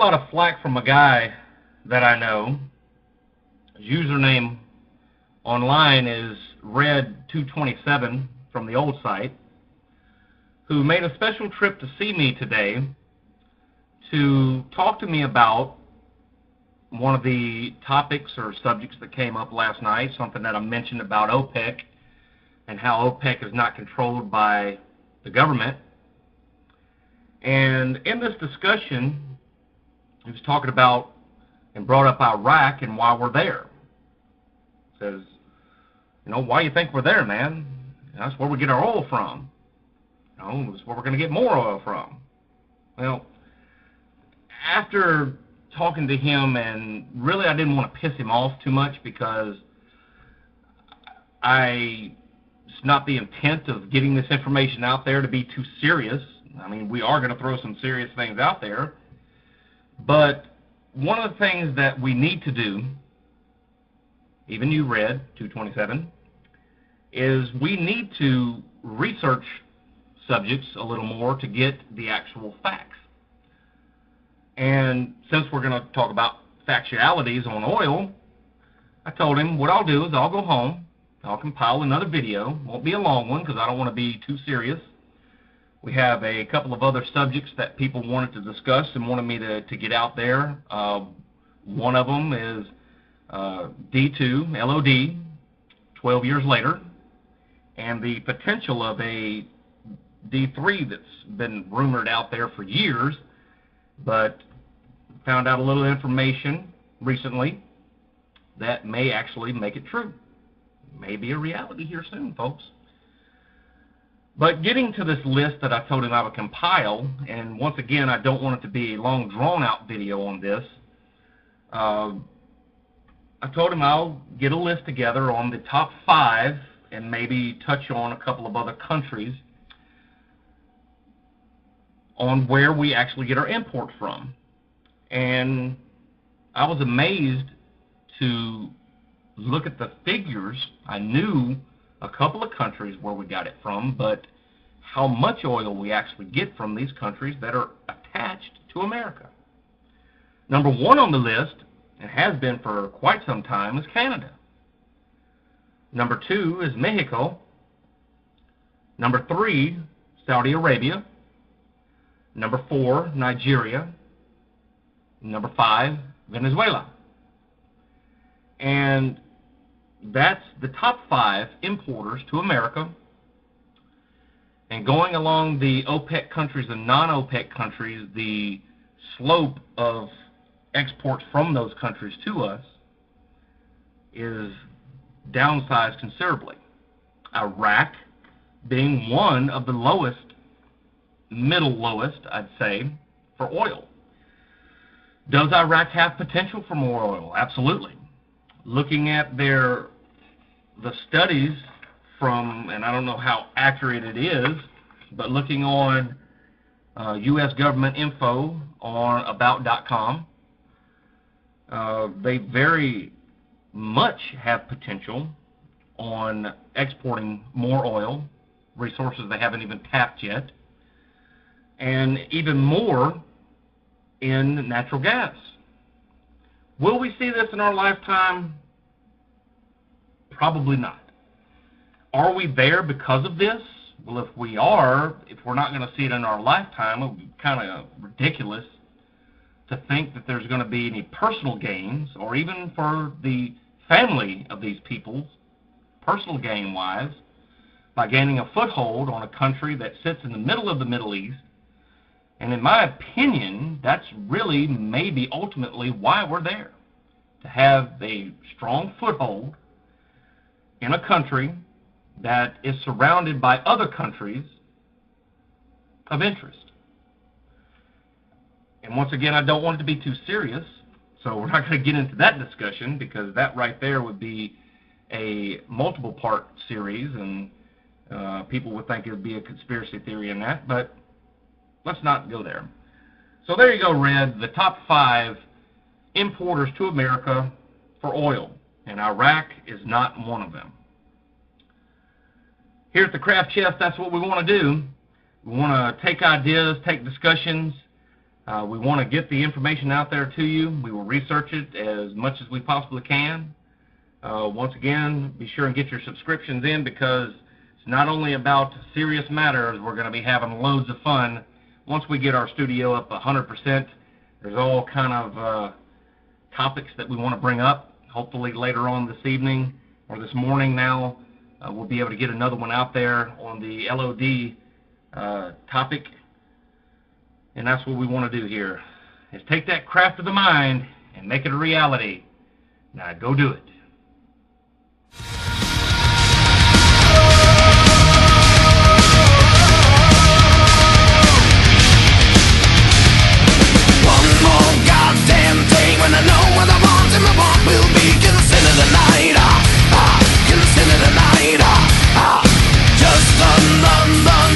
lot of flack from a guy that I know. His username online is red227 from the old site, who made a special trip to see me today to talk to me about one of the topics or subjects that came up last night, something that I mentioned about OPEC and how OPEC is not controlled by the government. And in this discussion, he was talking about and brought up Iraq and why we're there. Says, why do you think we're there, man? That's where we get our oil from. That's where we're going to get more oil from. Well, after talking to him, and really I didn't want to piss him off too much because it's not the intent of getting this information out there to be too serious. I mean, we are going to throw some serious things out there. But one of the things that we need to do, even you, Red 227, is we need to research subjects a little more to get the actual facts. And since we're going to talk about factualities on oil, I told him what I'll do is I'll go home, I'll compile another video. Won't be a long one because I don't want to be too serious. We have a couple of other subjects that people wanted to discuss and wanted me to get out there. One of them is D2, LOD, 12 years later, and the potential of a D3 that's been rumored out there for years, but found out a little information recently that may actually make it true. May be a reality here soon, folks. But getting to this list that I told him I would compile, and once again, I don't want it to be a long, drawn-out video on this. I told him I'll get a list together on the top 5 and maybe touch on a couple of other countries on where we actually get our import from. And I was amazed to look at the figures. I knew a couple of countries where we got it from, but how much oil we actually get from these countries that are attached to America. Number 1 on the list, and has been for quite some time, is Canada. Number 2 is Mexico. Number 3, Saudi Arabia. Number 4, Nigeria. Number 5, Venezuela. And that's the top 5 importers to America. And going along the OPEC countries and non-OPEC countries, the slope of exports from those countries to us is downsized considerably. Iraq being one of the lowest, middle lowest, I'd say, for oil. Does Iraq have potential for more oil? Absolutely. Looking at the studies from, and I don't know how accurate it is, but looking on U.S. government info on about.com, they very much have potential on exporting more oil, resources they haven't even tapped yet, and even more in natural gas. Will we see this in our lifetime? Probably not. Are we there because of this? Well, if we are, if we're not going to see it in our lifetime, it would be kind of ridiculous to think that there's going to be any personal gains, or even for the family of these people, personal gain-wise, by gaining a foothold on a country that sits in the middle of the Middle East. And in my opinion, that's really maybe ultimately why we're there, to have a strong foothold in a country that is surrounded by other countries of interest. And once again, I don't want it to be too serious, so we're not going to get into that discussion, because that right there would be a multiple-part series, and people would think it would be a conspiracy theory in that, but let's not go there. So there you go, Red, the top 5 importers to America for oil, and Iraq is not one of them. Here at the Craft Chest, that's what we want to do. We want to take ideas, take discussions, We want to get the information out there to you. We will research it as much as we possibly can. Once again, be sure and get your subscriptions in, because it's not only about serious matters. We're going to be having loads of fun once we get our studio up 100%. There's all kind of topics that we want to bring up. Hopefully later on this evening or this morning now, we'll be able to get another one out there on the LOD topic. And that's what we want to do here, is take that craft of the mind and make it a reality. Now go do it.